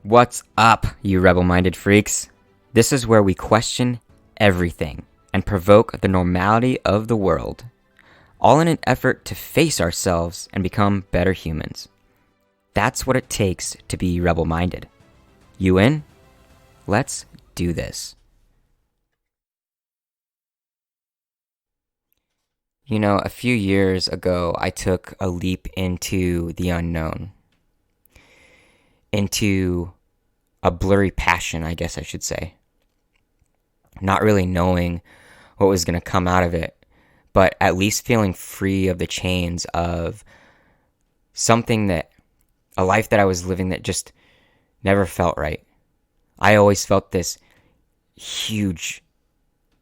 What's up, you rebel-minded freaks? This is where we question everything and provoke the normality of the world, all in an effort to face ourselves and become better humans. That's what it takes to be rebel-minded. You in? Let's do this. You know, a few years ago, I took a leap into the unknown, into a blurry passion, I guess I should say. Not really knowing what was going to come out of it, but at least feeling free of the chains of a life that I was living that just never felt right. I always felt this huge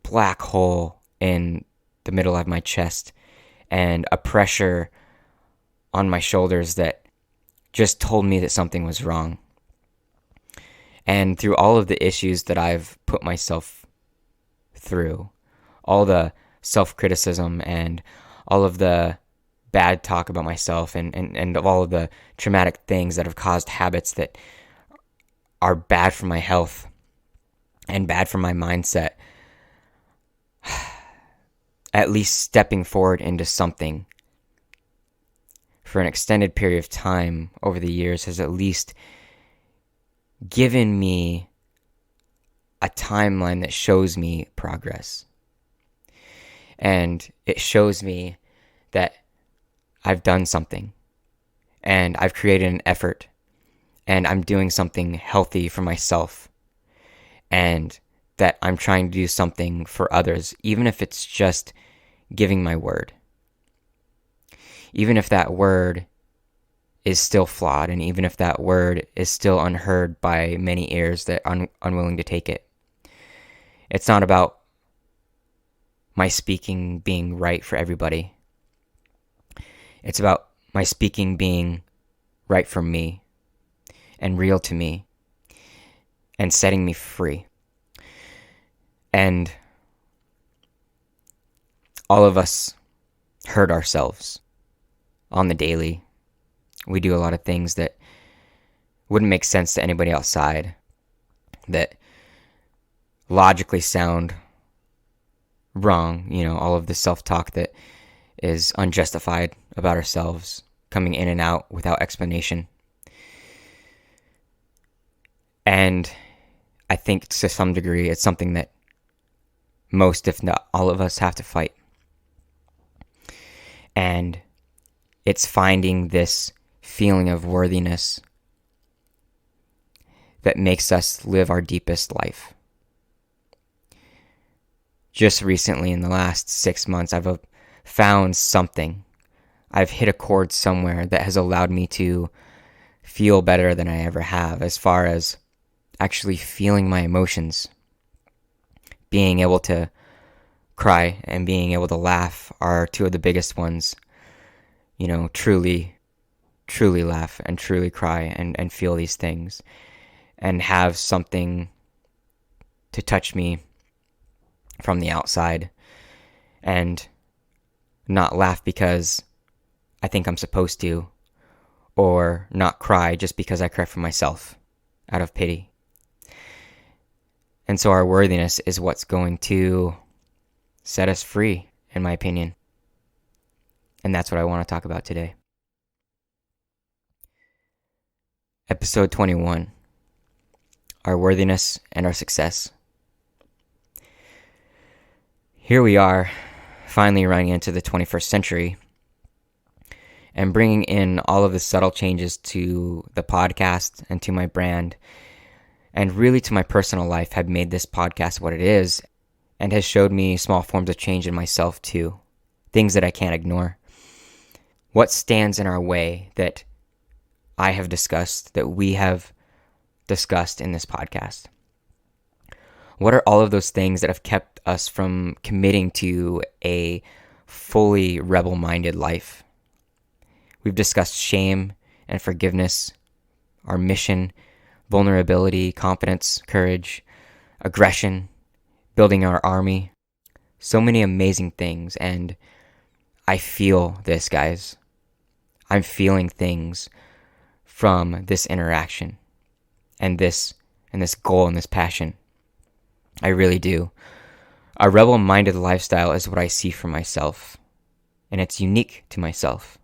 black hole in the middle of my chest and a pressure on my shoulders that just told me that something was wrong. And through all of the issues that I've put myself through, all the self-criticism and all of the bad talk about myself and of all of the traumatic things that have caused habits that are bad for my health and bad for my mindset, at least stepping forward into something for an extended period of time over the years has at least given me a timeline that shows me progress. And it shows me that I've done something and I've created an effort and I'm doing something healthy for myself and that I'm trying to do something for others, even if it's just giving my word. Even if that word is still flawed and even if that word is still unheard by many ears that are unwilling to take it. It's not about my speaking being right for everybody. It's about my speaking being right for me and real to me and setting me free. And all of us hurt ourselves on the daily. We do a lot of things that wouldn't make sense to anybody outside, that logically sound wrong. You know, all of the self-talk that is unjustified about ourselves, coming in and out without explanation. And I think to some degree it's something that most, if not all of us, have to fight. And it's finding this feeling of worthiness that makes us live our deepest life. Just recently, in the last 6 months, I've found something. I've hit a chord somewhere that has allowed me to feel better than I ever have, as far as actually feeling my emotions. Being able to cry and being able to laugh are two of the biggest ones. You know, truly laugh and truly cry and feel these things and have something to touch me from the outside and not laugh because I think I'm supposed to, or not cry just because I cry for myself out of pity. And so our worthiness is what's going to set us free, in my opinion. And that's what I want to talk about today. Episode 21, our worthiness and our success. Here we are, finally running into the 21st century and bringing in all of the subtle changes to the podcast and to my brand and really to my personal life have made this podcast what it is and has showed me small forms of change in myself too, things that I can't ignore. What stands in our way that I have discussed, that we have discussed in this podcast? What are all of those things that have kept us from committing to a fully rebel-minded life? We've discussed shame and forgiveness, our mission, vulnerability, confidence, courage, aggression, building our army. So many amazing things, and I feel this, guys. I'm feeling things from this interaction. and this goal and this passion. I really do. A rebel-minded lifestyle is what I see for myself, and it's unique to myself.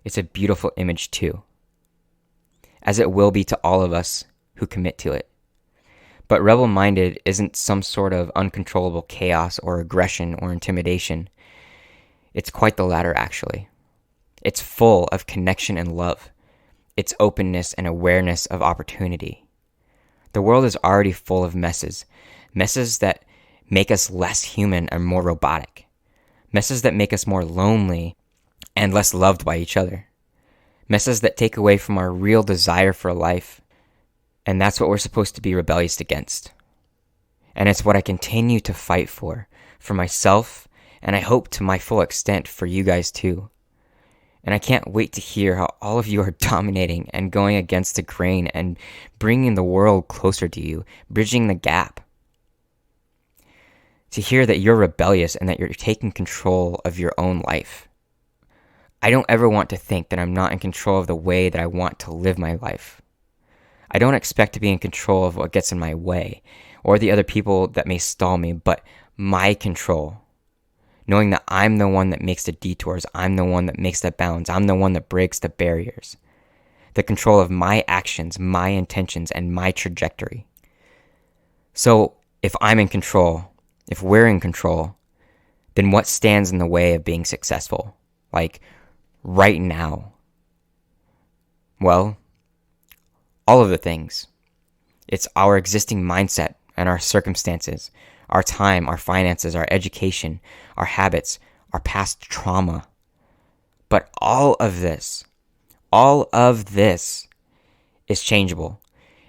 It's a beautiful image too, as it will be to all of us who commit to it. But rebel-minded isn't some sort of uncontrollable chaos or aggression or intimidation. It's quite the latter, actually. It's full of connection and love. It's openness and awareness of opportunity. The world is already full of messes that make us less human and more robotic, messes that make us more lonely and less loved by each other, messes that take away from our real desire for life. And that's what we're supposed to be rebellious against. And it's what I continue to fight for myself, and I hope to my full extent for you guys too. And I can't wait to hear how all of you are dominating and going against the grain and bringing the world closer to you, bridging the gap. To hear that you're rebellious and that you're taking control of your own life. I don't ever want to think that I'm not in control of the way that I want to live my life. I don't expect to be in control of what gets in my way or the other people that may stall me, but my control. Knowing that I'm the one that makes the detours, I'm the one that makes the bounds, I'm the one that breaks the barriers. The control of my actions, my intentions, and my trajectory. So if I'm in control, if we're in control, then what stands in the way of being successful? Like, right now? Well, all of the things. It's our existing mindset and our circumstances, our time, our finances, our education, our habits, our past trauma. But all of this is changeable,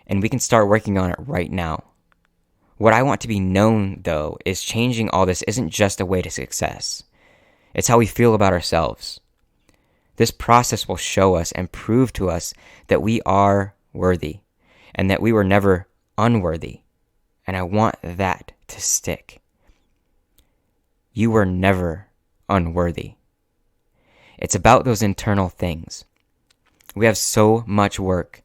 and we can start working on it right now. What I want to be known, though, is changing all this isn't just a way to success. It's how we feel about ourselves. This process will show us and prove to us that we are worthy and that we were never unworthy. And I want that to stick. You were never unworthy. It's about those internal things. We have so much work,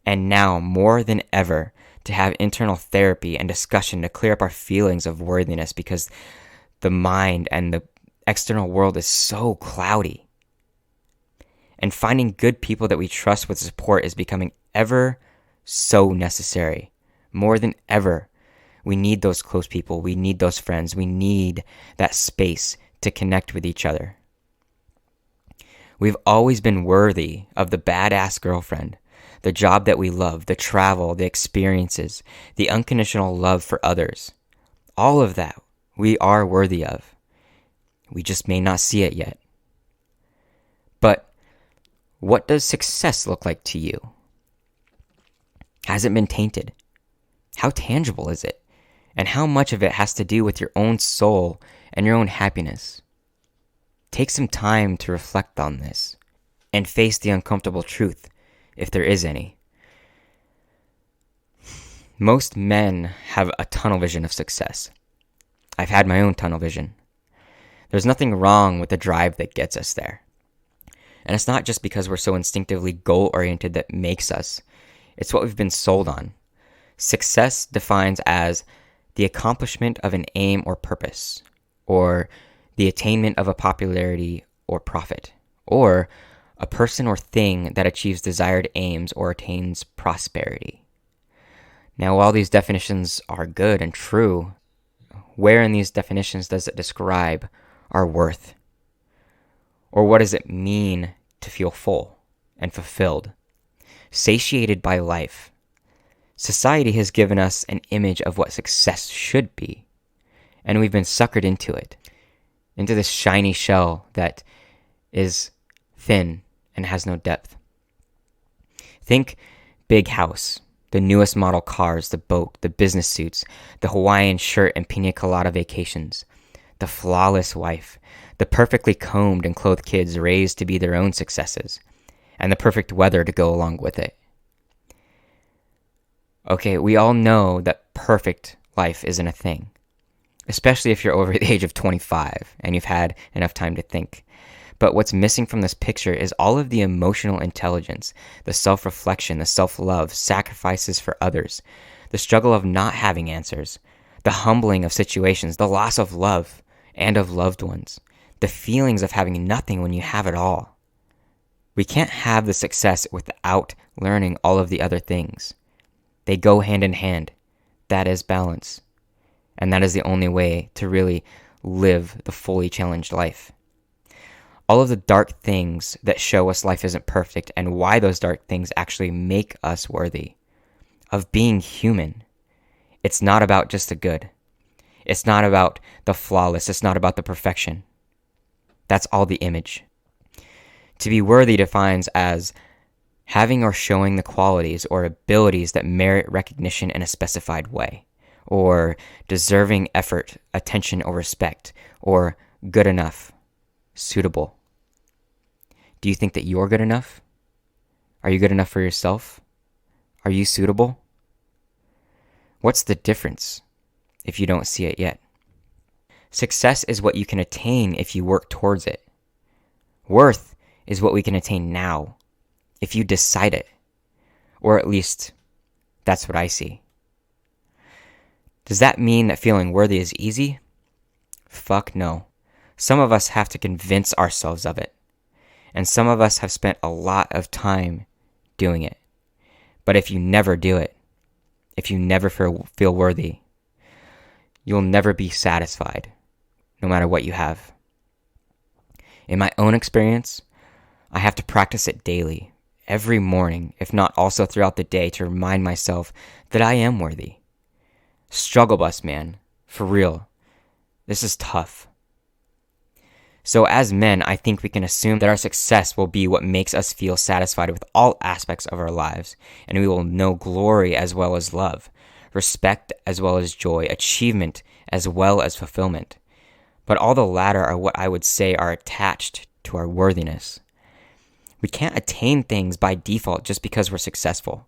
and now more than ever, to have internal therapy and discussion to clear up our feelings of worthiness, because the mind and the external world is so cloudy. And finding good people that we trust with support is becoming ever so necessary. More than ever, we need those close people. We need those friends. We need that space to connect with each other. We've always been worthy of the badass girlfriend, the job that we love, the travel, the experiences, the unconditional love for others. All of that we are worthy of. We just may not see it yet. But what does success look like to you? Has it been tainted? How tangible is it? And how much of it has to do with your own soul and your own happiness? Take some time to reflect on this and face the uncomfortable truth, if there is any. Most men have a tunnel vision of success. I've had my own tunnel vision. There's nothing wrong with the drive that gets us there. And it's not just because we're so instinctively goal-oriented that makes us. It's what we've been sold on. Success defines as the accomplishment of an aim or purpose, or the attainment of a popularity or profit, or a person or thing that achieves desired aims or attains prosperity. Now, while these definitions are good and true, where in these definitions does it describe our worth? Or what does it mean to feel full and fulfilled, satiated by life? Society has given us an image of what success should be, and we've been suckered into it, into this shiny shell that is thin and has no depth. Think big house, the newest model cars, the boat, the business suits, the Hawaiian shirt and pina colada vacations, the flawless wife, the perfectly combed and clothed kids raised to be their own successes, and the perfect weather to go along with it. Okay, we all know that perfect life isn't a thing, especially if you're over the age of 25 and you've had enough time to think. But what's missing from this picture is all of the emotional intelligence, the self-reflection, the self-love, sacrifices for others, the struggle of not having answers, the humbling of situations, the loss of love and of loved ones, the feelings of having nothing when you have it all. We can't have the success without learning all of the other things. They go hand in hand. That is balance. And that is the only way to really live the fully challenged life. All of the dark things that show us life isn't perfect and why those dark things actually make us worthy of being human. It's not about just the good. It's not about the flawless. It's not about the perfection. That's all the image. To be worthy defines as having or showing the qualities or abilities that merit recognition in a specified way, or deserving effort, attention, or respect, or good enough, suitable. Do you think that you're good enough? Are you good enough for yourself? Are you suitable? What's the difference if you don't see it yet? Success is what you can attain if you work towards it. Worth is what we can attain now if you decide it. Or at least, that's what I see. Does that mean that feeling worthy is easy? Fuck no. Some of us have to convince ourselves of it. And some of us have spent a lot of time doing it. But if you never do it, if you never feel worthy, you'll never be satisfied, no matter what you have. In my own experience, I have to practice it daily, every morning, if not also throughout the day, to remind myself that I am worthy. Struggle bus, man. For real. This is tough. So as men, I think we can assume that our success will be what makes us feel satisfied with all aspects of our lives, and we will know glory as well as love, respect as well as joy, achievement as well as fulfillment. But all the latter are what I would say are attached to our worthiness. We can't attain things by default just because we're successful.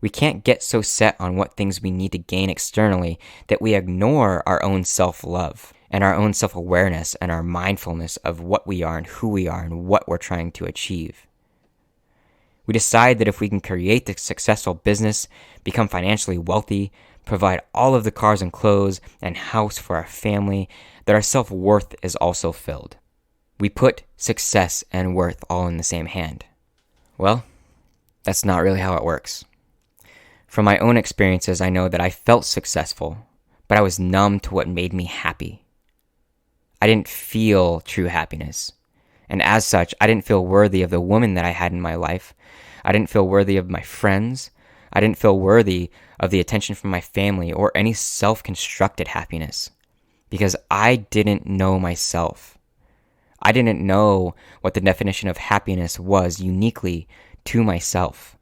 We can't get so set on what things we need to gain externally that we ignore our own self-love and our own self-awareness and our mindfulness of what we are and who we are and what we're trying to achieve. We decide that if we can create the successful business, become financially wealthy, provide all of the cars and clothes and house for our family, that our self-worth is also filled. We put success and worth all in the same hand. Well, that's not really how it works. From my own experiences, I know that I felt successful, but I was numb to what made me happy. I didn't feel true happiness. And as such, I didn't feel worthy of the woman that I had in my life. I didn't feel worthy of my friends. I didn't feel worthy of the attention from my family or any self-constructed happiness because I didn't know myself. I didn't know what the definition of happiness was uniquely to myself.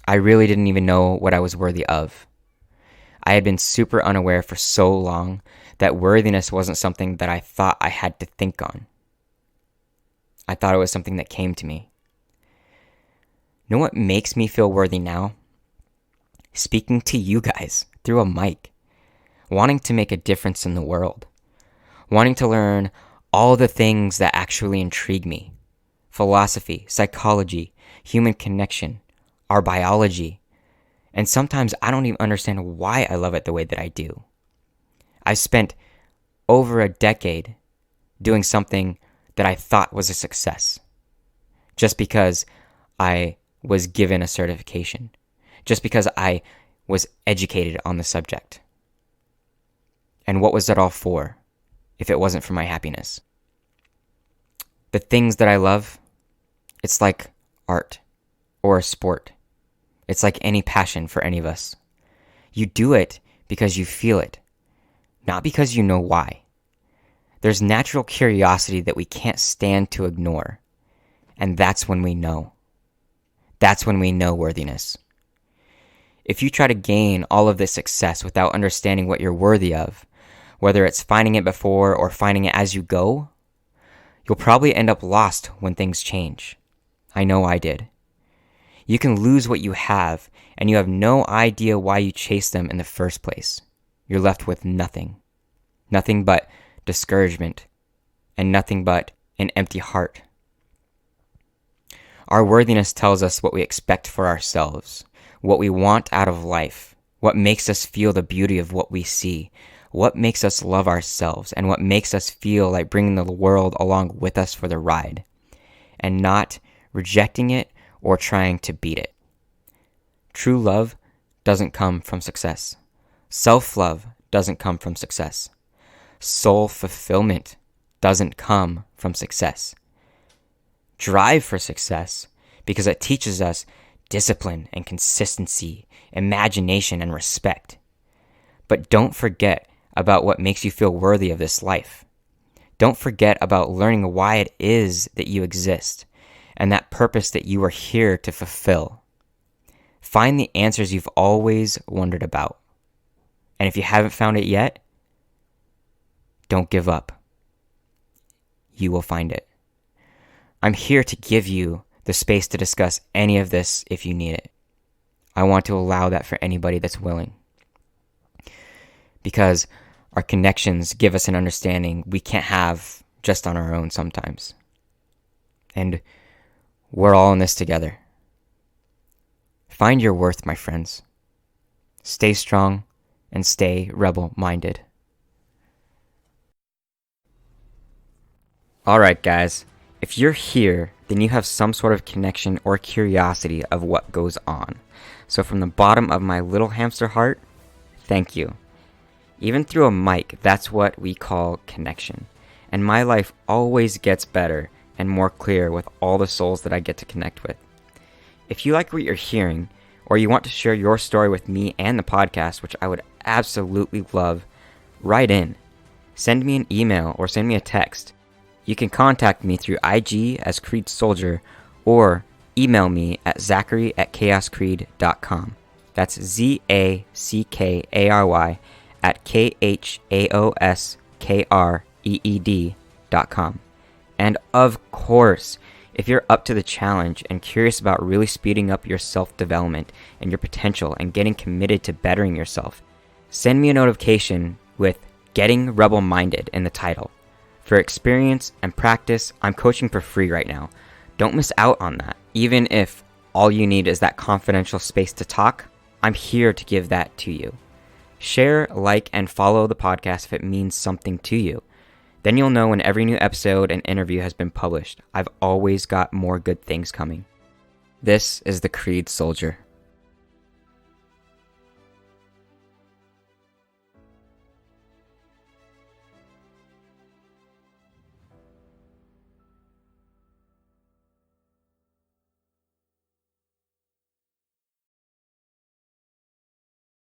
I really didn't even know what I was worthy of. I had been super unaware for so long that worthiness wasn't something that I thought I had to think on. I thought it was something that came to me. You know what makes me feel worthy now? Speaking to you guys through a mic. Wanting to make a difference in the world. Wanting to learn all the things that actually intrigue me. Philosophy, psychology, human connection, our biology. And sometimes I don't even understand why I love it the way that I do. I've spent over a decade doing something that I thought was a success. Just because I was given a certification. Just because I was educated on the subject. And what was that all for, if it wasn't for my happiness? The things that I love, it's like art or a sport. It's like any passion for any of us. You do it because you feel it, not because you know why. There's natural curiosity that we can't stand to ignore, and that's when we know. That's when we know worthiness. If you try to gain all of this success without understanding what you're worthy of, whether it's finding it before or finding it as you go, you'll probably end up lost when things change. I know I did. You can lose what you have, and you have no idea why you chased them in the first place. You're left with nothing. Nothing but discouragement, and nothing but an empty heart. Our worthiness tells us what we expect for ourselves, what we want out of life, what makes us feel the beauty of what we see, what makes us love ourselves, and what makes us feel like bringing the world along with us for the ride, and not rejecting it or trying to beat it. True love doesn't come from success. Self-love doesn't come from success. Soul fulfillment doesn't come from success. Drive for success because it teaches us discipline and consistency, imagination and respect. But don't forget about what makes you feel worthy of this life. Don't forget about learning why it is that you exist and that purpose that you are here to fulfill. Find the answers you've always wondered about. And if you haven't found it yet, don't give up. You will find it. I'm here to give you the space to discuss any of this if you need it. I want to allow that for anybody that's willing. Because our connections give us an understanding we can't have just on our own sometimes. And we're all in this together. Find your worth, my friends. Stay strong and stay rebel-minded. Alright guys, if you're here, then you have some sort of connection or curiosity of what goes on. So from the bottom of my little hamster heart, thank you. Even through a mic, that's what we call connection. And my life always gets better and more clear with all the souls that I get to connect with. If you like what you're hearing, or you want to share your story with me and the podcast, which I would absolutely love, write in. Send me an email or send me a text. You can contact me through IG as Creed Soldier or email me at zachary@chaoscreed.com. That's ZACKARY at KHAOSKREED.com. And of course, if you're up to the challenge and curious about really speeding up your self-development and your potential and getting committed to bettering yourself, send me a notification with Getting Rebel-Minded in the title. For experience and practice, I'm coaching for free right now. Don't miss out on that. Even if all you need is that confidential space to talk, I'm here to give that to you. Share, like, and follow the podcast if it means something to you. Then you'll know when every new episode and interview has been published. I've always got more good things coming. This is the Creed Soldier.